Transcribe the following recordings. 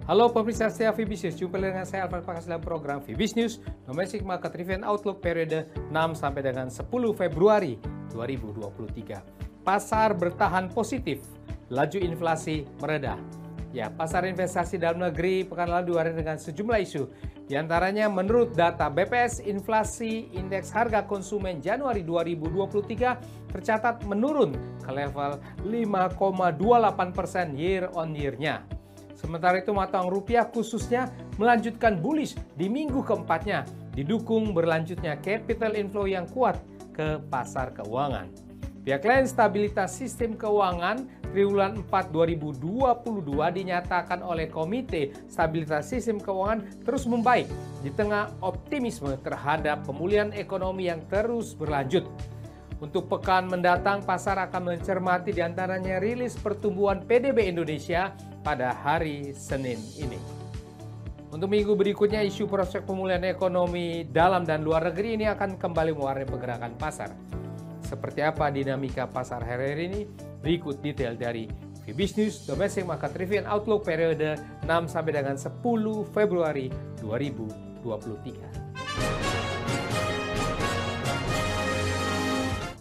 Halo pemirsa setia VBiz News, jumpa dengan saya Alfred Pakas dalam program VBiz News Domestic Market Review and Outlook periode 6 sampai dengan 10 Februari 2023. Pasar bertahan positif, laju inflasi mereda. Ya, pasar investasi dalam negeri pekan lalu diwarnai dengan sejumlah isu. Di antaranya menurut data BPS, inflasi indeks harga konsumen Januari 2023 tercatat menurun ke level 5,28% year on year-nya. Sementara itu mata uang rupiah khususnya melanjutkan bullish di minggu keempatnya, didukung berlanjutnya capital inflow yang kuat ke pasar keuangan. Pihak lain, stabilitas sistem keuangan triwulan 4 2022 dinyatakan oleh Komite Stabilitas Sistem Keuangan terus membaik di tengah optimisme terhadap pemulihan ekonomi yang terus berlanjut. Untuk pekan mendatang, pasar akan mencermati diantaranya rilis pertumbuhan PDB Indonesia pada hari Senin ini. Untuk minggu berikutnya, isu prospek pemulihan ekonomi dalam dan luar negeri ini akan kembali mewarnai pergerakan pasar. Seperti apa dinamika pasar hari ini? Berikut detail dari VBiz News Domestic Market Review and Outlook periode 6 sampai dengan 10 Februari 2023.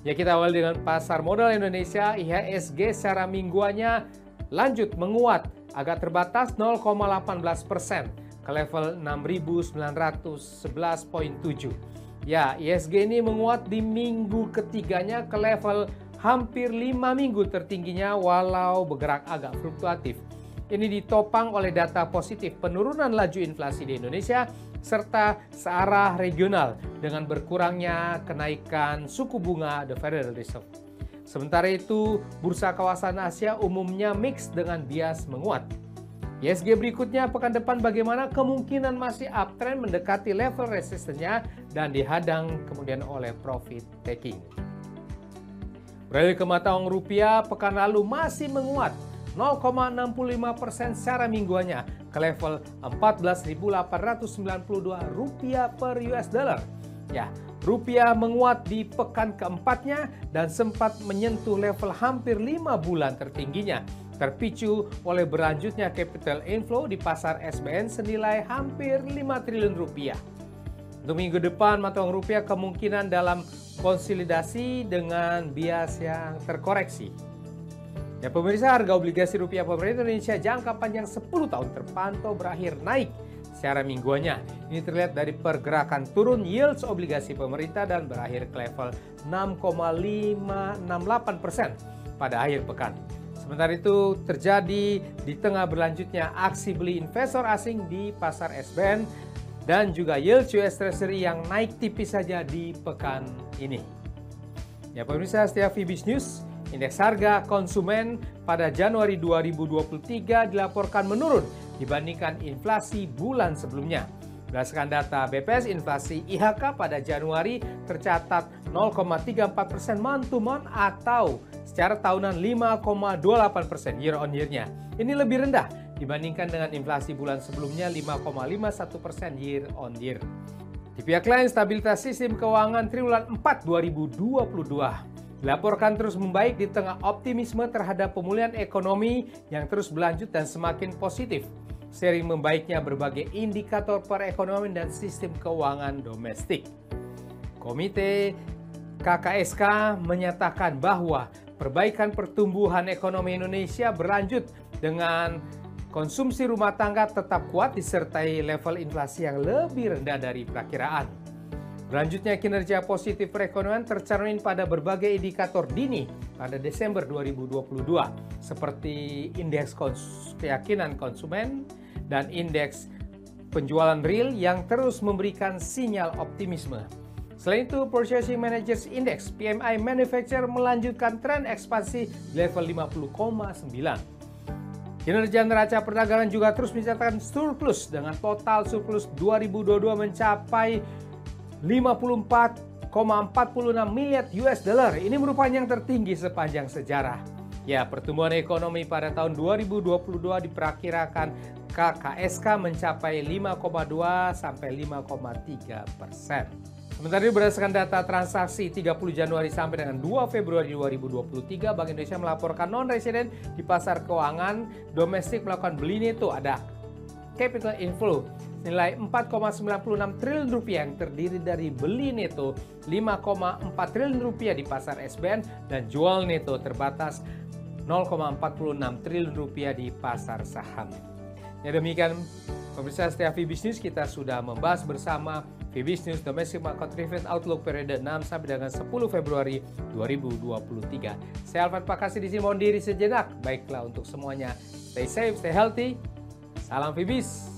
Ya, kita awal dengan pasar modal Indonesia. IHSG secara mingguannya lanjut menguat, agak terbatas 0,18% ke level 6.911,7. Ya, IHSG ini menguat di minggu ketiganya ke level hampir 5 minggu tertingginya walau bergerak agak fluktuatif. Ini ditopang oleh data positif penurunan laju inflasi di Indonesia serta searah regional dengan berkurangnya kenaikan suku bunga The Federal Reserve. Sementara itu, bursa kawasan Asia umumnya mix dengan bias menguat. IHSG berikutnya pekan depan bagaimana? Kemungkinan masih uptrend mendekati level resistennya dan dihadang kemudian oleh profit taking. Beralih ke mata uang rupiah, pekan lalu masih menguat 0,65% secara mingguannya ke level 14.892 rupiah per US dollar. Ya, rupiah menguat di pekan keempatnya dan sempat menyentuh level hampir 5 bulan tertingginya, terpicu oleh berlanjutnya capital inflow di pasar SBN senilai hampir 5 triliun rupiah. Untuk minggu depan, mata uang rupiah kemungkinan dalam konsolidasi dengan bias yang terkoreksi. Ya pemirsa, harga obligasi rupiah pemerintah Indonesia jangka panjang 10 tahun terpantau berakhir naik secara mingguannya. Ini terlihat dari pergerakan turun yields obligasi pemerintah dan berakhir ke level 6,568% pada akhir pekan. Sementara itu terjadi di tengah berlanjutnya aksi beli investor asing di pasar SBN dan juga yield US Treasury yang naik tipis saja di pekan ini. Ya pemirsa setia VBiz News, indeks harga konsumen pada Januari 2023 dilaporkan menurun dibandingkan inflasi bulan sebelumnya. Berdasarkan data BPS, inflasi IHK pada Januari tercatat 0,34% month to month atau secara tahunan 5,28% year on year-nya. Ini lebih rendah dibandingkan dengan inflasi bulan sebelumnya 5,51% year on year. Di pihak lain, stabilitas sistem keuangan triwulan 4 2022 dilaporkan terus membaik di tengah optimisme terhadap pemulihan ekonomi yang terus berlanjut dan semakin positif, seiring membaiknya berbagai indikator perekonomian dan sistem keuangan domestik. Komite KKSK menyatakan bahwa perbaikan pertumbuhan ekonomi Indonesia berlanjut dengan konsumsi rumah tangga tetap kuat disertai level inflasi yang lebih rendah dari perakiraan. Berlanjutnya kinerja positif perekonomian tercermin pada berbagai indikator dini pada Desember 2022 seperti indeks keyakinan konsumen dan indeks penjualan real yang terus memberikan sinyal optimisme. Selain itu, Purchasing Managers Index PMI Manufacturer melanjutkan tren ekspansi di level 50,9. Kinerja neraca perdagangan juga terus mencatatkan surplus dengan total surplus 2022 mencapai 54,46 miliar US dollar. Ini merupakan yang tertinggi sepanjang sejarah. Ya, pertumbuhan ekonomi pada tahun 2022 diperkirakan KKSK mencapai 5,2 sampai 5,3%. Sementara itu berdasarkan data transaksi 30 Januari sampai dengan 2 Februari 2023, Bank Indonesia melaporkan non-residen di pasar keuangan domestik melakukan beli neto ada capital inflow nilai 4,96 triliun rupiah yang terdiri dari beli neto 5,4 triliun rupiah di pasar SBN dan jual neto terbatas 0,46 triliun rupiah di pasar saham. Ya, demikian pemirsa setia Fibis News, kita sudah membahas bersama Fibis News Domestic Market Trend Outlook periode 6 sampai dengan 10 Februari 2023. Saya Alfred Pakasi di sini mohon diri sejenak. Baiklah untuk semuanya. Stay safe, stay healthy. Salam Fibis.